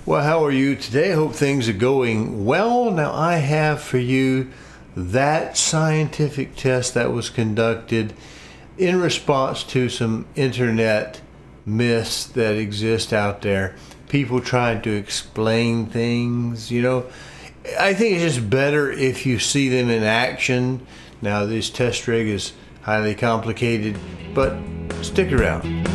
Well, how are you today? Hope things are going well. Now, I have for you that scientific test that was conducted in response to some internet myths that exist out there. People trying to explain things, I think it's just better if you see them in action. Now, this test rig is highly complicated, but stick around.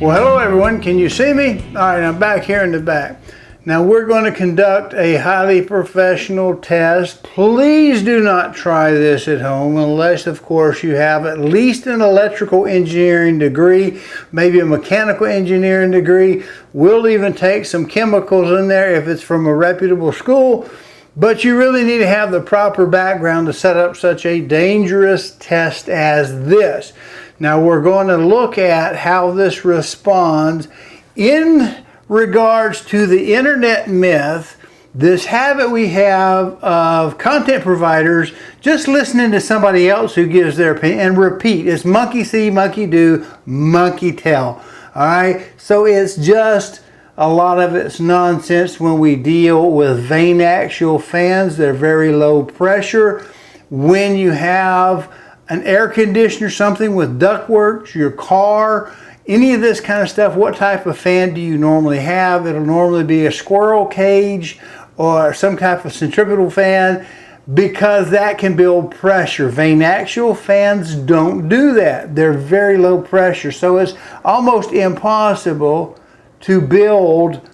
Well, hello everyone, can you see me? All right, I'm back here in the back. Now we're going to conduct a highly professional test. Please do not try this at home unless, of course, you have at least an electrical engineering degree, maybe a mechanical engineering degree. We'll even take some chemicals in there if it's from a reputable school. But you really need to have the proper background to set up such a dangerous test as this. Now we're going to look at how this responds in regards to the internet myth, this habit we have of content providers just listening to somebody else who gives their opinion and repeat. It's monkey see, monkey do, monkey tell. All right, so it's just a lot of it's nonsense when we deal with vane axial fans. They're very low pressure. When you have an air conditioner, something with ductwork, your car, any of this kind of stuff, what type of fan do you normally have? It'll normally be a squirrel cage or some type of centripetal fan because that can build pressure. Vane axial fans don't do that. They're very low pressure. So it's almost impossible to build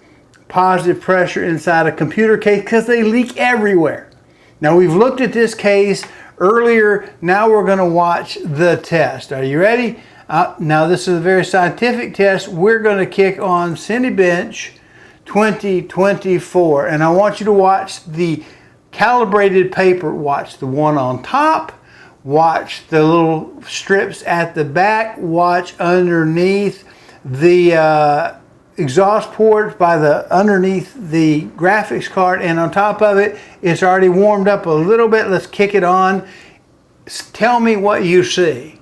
positive pressure inside a computer case because they leak everywhere. Now we've looked at this case earlier. Now we're going to watch the test. Are you ready? Now this is a very scientific test. We're going to kick on Cinebench 2024, and I want you to watch the calibrated paper. Watch the one on top, watch the little strips at the back, watch underneath the exhaust ports by the underneath the graphics card, and on top of it, it's already warmed up a little bit. Let's kick it on. Tell me what you see.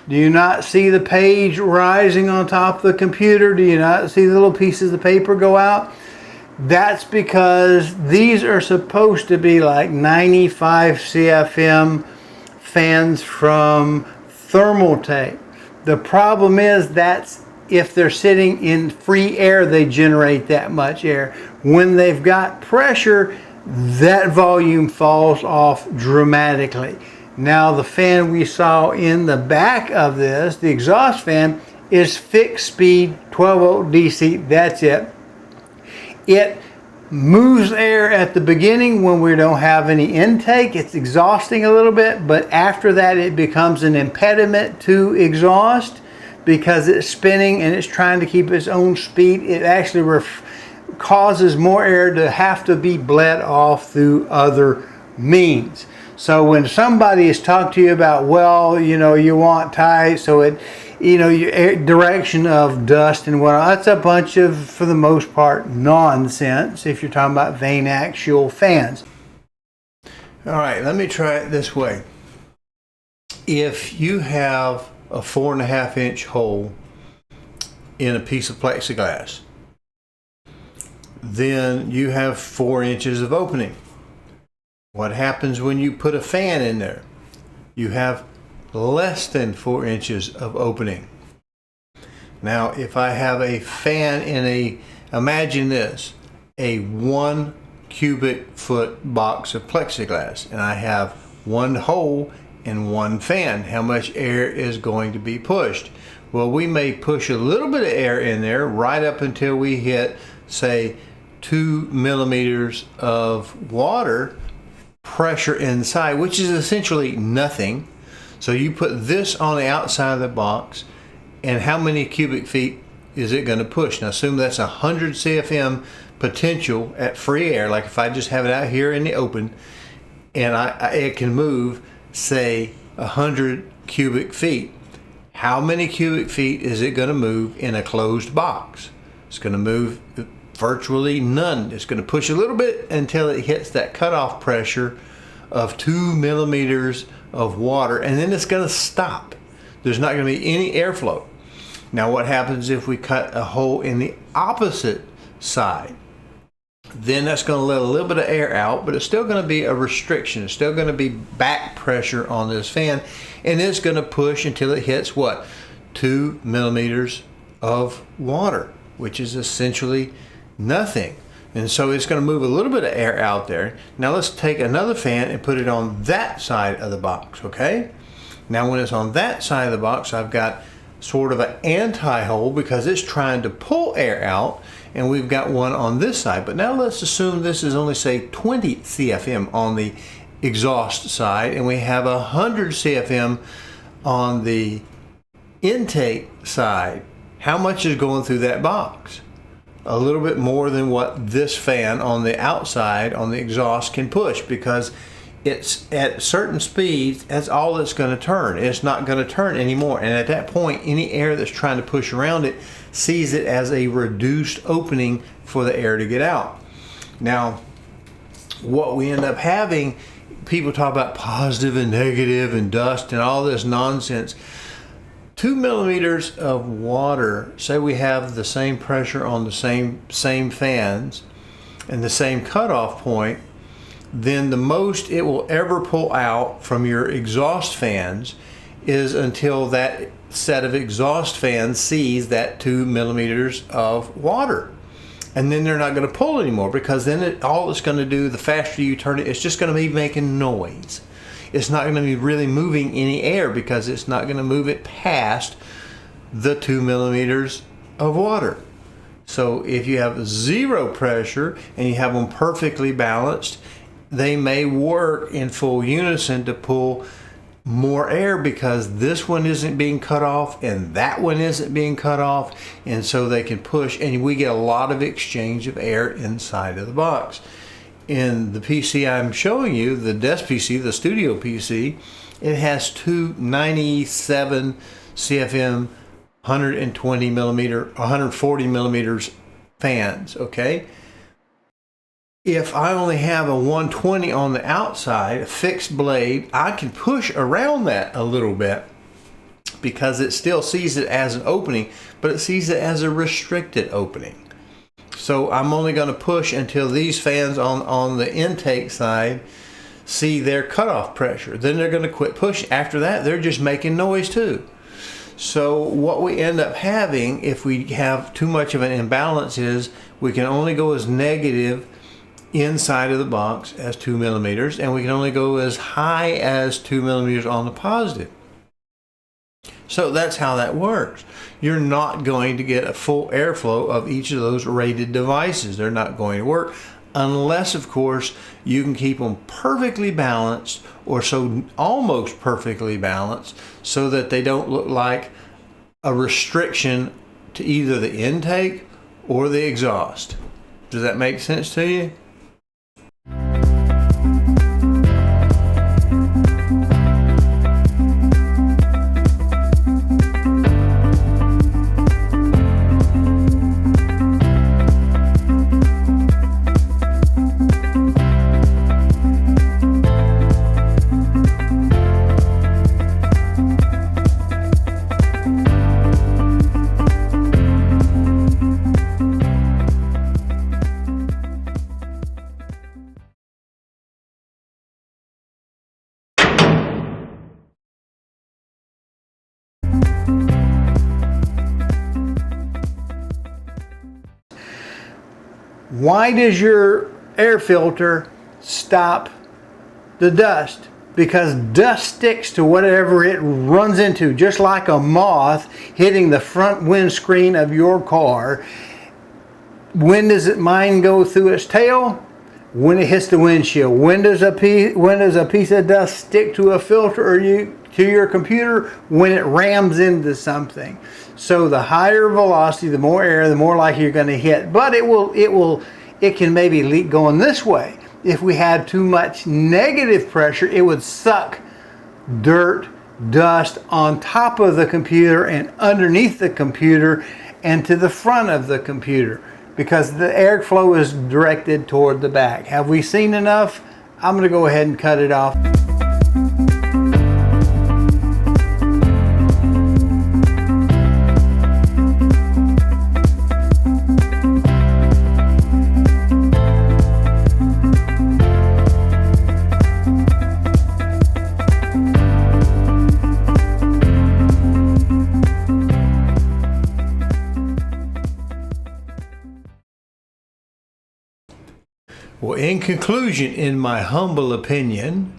Do you not see the page rising on top of the computer? Do you not see the little pieces of paper go out? That's because these are supposed to be like 95 CFM fans from thermal tape. The problem is that's if they're sitting in free air, they generate that much air. When they've got pressure, that volume falls off dramatically. Now the fan we saw in the back of this, the exhaust fan, is fixed speed 12 volt DC. That's it. It moves air at the beginning when we don't have any intake. It's exhausting a little bit, but after that it becomes an impediment to exhaust because it's spinning and it's trying to keep its own speed. It actually causes more air to have to be bled off through other means. So when somebody is talking to you about, well, you want tight, so it, your direction of dust and whatnot, that's a bunch of, for the most part, nonsense if you're talking about vane axial fans. All right, let me try it this way. If you have a 4.5 inch hole in a piece of plexiglass, then you have 4 inches of opening. What happens when you put a fan in there? You have less than 4 inches of opening. Now, if I have a fan in imagine this, a 1 cubic foot box of plexiglass, and I have one hole and one fan. How much air is going to be pushed? Well, we may push a little bit of air in there right up until we hit, say, 2 millimeters of water pressure inside, which is essentially nothing. So you put this on the outside of the box, and how many cubic feet is it going to push? Now assume that's 100 CFM potential at free air. Like if I just have it out here in the open and it can move, say, 100 cubic feet. How many cubic feet is it going to move in a closed box? It's going to move virtually none. It's going to push a little bit until it hits that cutoff pressure of 2 millimeters of water, and then it's going to stop. There's not going to be any airflow. Now what happens if we cut a hole in the opposite side? Then that's going to let a little bit of air out, but it's still going to be a restriction. It's still going to be back pressure on this fan, and it's going to push until it hits what? 2 millimeters of water, which is essentially nothing. And so it's going to move a little bit of air out there. Now let's take another fan and put it on that side of the box, okay? Now when it's on that side of the box, I've got sort of an anti-hole because it's trying to pull air out, and we've got one on this side. But now let's assume this is only, say, 20 CFM on the exhaust side, and we have 100 CFM on the intake side. How much is going through that box? A little bit more than what this fan on the outside on the exhaust can push, because it's at certain speeds, that's all it's going to turn. It's not going to turn anymore, and at that point any air that's trying to push around it sees it as a reduced opening for the air to get out. Now what we end up having, people talk about positive and negative and dust and all this nonsense. 2 millimeters of water, say we have the same pressure on the same fans and the same cutoff point, then the most it will ever pull out from your exhaust fans is until that set of exhaust fans sees that 2 millimeters of water. And then they're not going to pull anymore, because then all it's going to do, the faster you turn it, it's just going to be making noise. It's not going to be really moving any air, because it's not going to move it past the 2 millimeters of water. So if you have zero pressure and you have them perfectly balanced, they may work in full unison to pull more air, because this one isn't being cut off and that one isn't being cut off, and so they can push, and we get a lot of exchange of air inside of the box. In the PC I'm showing you, the desk PC, the studio PC, it has two 97 CFM 120 millimeter, 140 millimeters fans, okay? If I only have a 120 on the outside, a fixed blade, I can push around that a little bit, because it still sees it as an opening, but it sees it as a restricted opening. So I'm only going to push until these fans on the intake side see their cutoff pressure. Then they're going to quit pushing. After that, they're just making noise too. So what we end up having, if we have too much of an imbalance, is we can only go as negative inside of the box as 2 millimeters, and we can only go as high as 2 millimeters on the positive. So that's how that works. You're not going to get a full airflow of each of those rated devices. They're not going to work unless, of course, you can keep them perfectly balanced, or so almost perfectly balanced, so that they don't look like a restriction to either the intake or the exhaust. Does that make sense to you? Why does your air filter stop the dust? Because dust sticks to whatever it runs into, just like a moth hitting the front windscreen of your car. When does mine go through its tail? When it hits the windshield. When does a piece of dust stick to a filter or to your computer? When it rams into something. So the higher velocity, the more air, the more likely you're going to hit. But it can maybe leak going this way. If we had too much negative pressure, it would suck dirt, dust on top of the computer and underneath the computer and to the front of the computer, because the airflow is directed toward the back. Have we seen enough? I'm going to go ahead and cut it off. Well, in conclusion, in my humble opinion,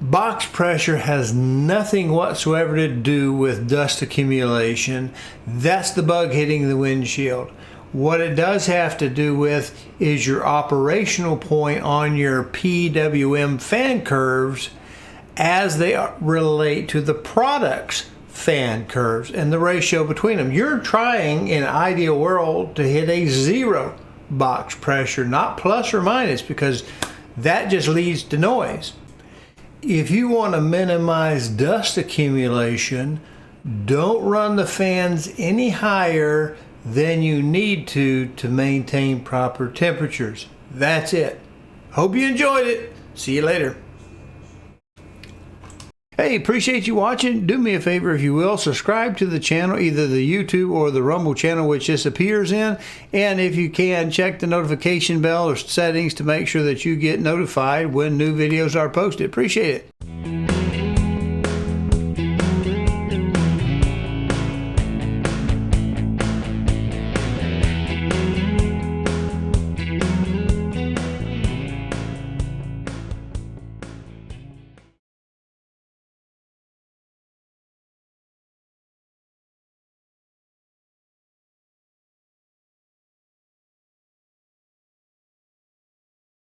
box pressure has nothing whatsoever to do with dust accumulation. That's the bug hitting the windshield. What it does have to do with is your operational point on your PWM fan curves as they relate to the product's fan curves and the ratio between them. You're trying in an ideal world to hit a 0 box pressure, not plus or minus, because that just leads to noise. If you want to minimize dust accumulation, don't run the fans any higher than you need to maintain proper temperatures. That's it. Hope you enjoyed it. See you later. Hey, appreciate you watching. Do me a favor if you will, subscribe to the channel, either the YouTube or the Rumble channel, which this appears in. And if you can, check the notification bell or settings to make sure that you get notified when new videos are posted. Appreciate it.